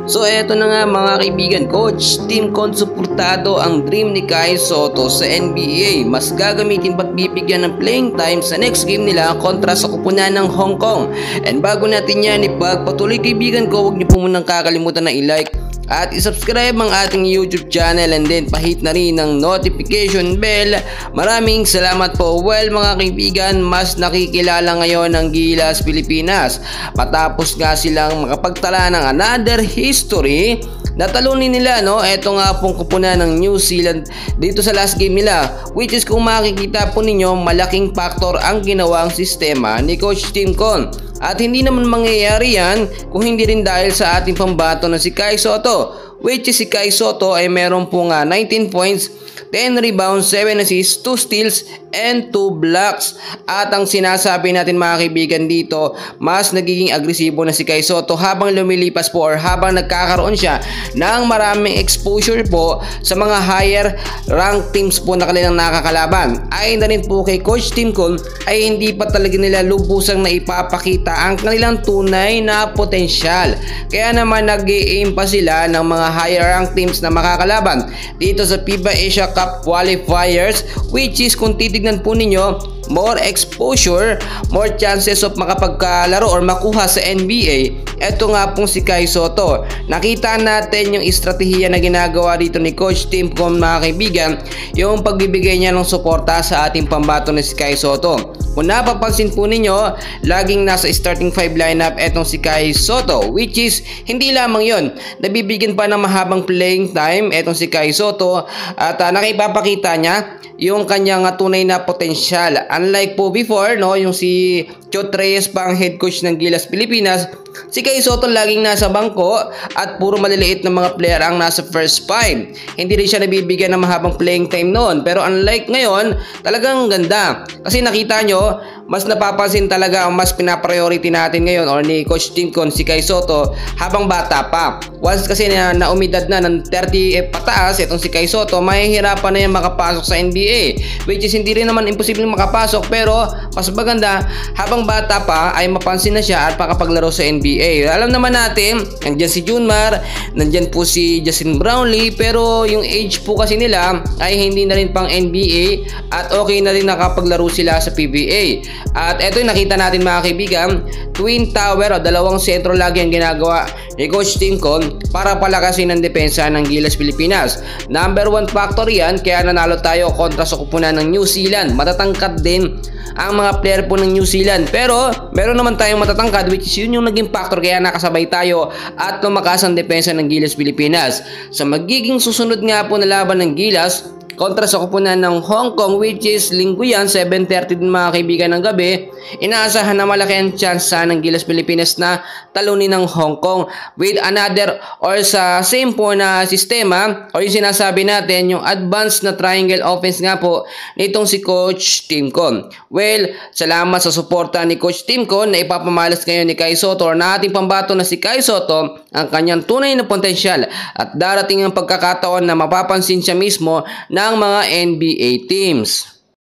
So eto na nga mga kaibigan, Coach Tim Con suportado ang dream ni Kai Sotto sa NBA. Mas gagamitin ba't bibigyan ng playing time sa next game nila kontra sa kupunan ng Hong Kong. And bago natin yan ipagpatuloy kaibigan ko, huwag niyo po munang kakalimutan na i-like at isubscribe ang ating YouTube channel and then pahit na rin ng notification bell. Maraming salamat po. Well mga kaibigan, mas nakikilala ngayon ng Gilas Pilipinas matapos nga silang makapagtala ng another history. Natalunin nila eto nga pong kupunan ng New Zealand dito sa last game nila, which is kung makikita po ninyo malaking factor ang ginawang sistema ni Coach Tim Con. At hindi naman mangyayari yan kung hindi rin dahil sa ating pambato na si Kai Sotto, which is si Kai Sotto ay meron po nga 19 points, 10 rebounds, 7 assists, 2 steals, and 2 blocks. At ang sinasabi natin mga kaibigan dito, mas nagiging agresibo na si Kai Sotto habang lumilipas po or habang nagkakaroon siya ng maraming exposure po sa mga higher ranked teams po na kanilang nakakalaban. Ayon na rin po kay Coach Tim Con ay hindi pa talaga nila lubusang na ipapakita ang kanilang tunay na potensyal. Kaya naman nag-i-aim pa sila ng mga higher ranked teams na makakalaban dito sa FIBA Asia Cup qualifiers, which is kung titignan po ninyo, more exposure, more chances of makapagkalaro or makuha sa NBA. Ito nga pong si Kai Sotto. Nakita natin yung estratehiya na ginagawa dito ni Coach Tim Con mga kaibigan, yung pagbibigay niya ng suporta sa ating pambato na si Kai Sotto. Kung napapansin po ninyo, laging nasa starting 5 lineup etong si Kai Sotto, which is hindi lamang yon, nabibigyan pa ng mahabang playing time etong si Kai Sotto at nakipapakita niya yung kanyang tunay na potensyal. Unlike po before, yung si Chot Reyes pa ang head coach ng Gilas Pilipinas, si Kai Sotto laging nasa bangko at puro maliliit na mga player ang nasa first 5. Hindi rin siya nabibigyan ng mahabang playing time noon. Pero unlike ngayon, talagang ganda. Kasi nakita nyo, mas napapansin talaga ang mas pinapriority natin ngayon or ni Coach Tim Con si Kai Sotto habang bata pa. Once kasi na umidad na ng 30 pataas itong si Kai Sotto, mahihirapan na yan makapasok sa NBA, which is hindi rin naman imposibleng makapasok, pero mas maganda habang bata pa ay mapansin na siya at makapaglaro sa NBA. Alam naman natin, nandiyan si Junmar, nandiyan po si Justin Brownlee, pero yung age po kasi nila ay hindi na rin pang NBA at okay na rin nakapaglaro sila sa PBA. At eto yung nakita natin mga kaibigan, twin tower o dalawang sentro lagi ang ginagawa ni Coach Tim Con para palakasin ang depensa ng Gilas Pilipinas. Number 1 factor yan kaya nanalo tayo kontra sa kupunan ng New Zealand. Matatangkad din ang mga player po ng New Zealand, pero meron naman tayong matatangkad, which is yun yung naging factor kaya nakasabay tayo at lumakas ang depensa ng Gilas Pilipinas. Sa magiging susunod nga po na laban ng Gilas kontra sa kupunan ng Hong Kong, which is linggo yan, 7:30 din mga kaibigan ng gabi, inaasahan na malaki ang chance ng Gilas Pilipinas na talunin ng Hong Kong with another or sa same po na sistema o yung sinasabi natin, yung advanced na triangle offense nga po nitong si Coach Tim Con. Well, salamat sa suporta ni Coach Tim Con na ipapamalas ngayon ni Kai Sotto or na ating pambato na si Kai Sotto ang kanyang tunay na potensyal at darating ang pagkakataon na mapapansin siya mismo ng mga NBA teams.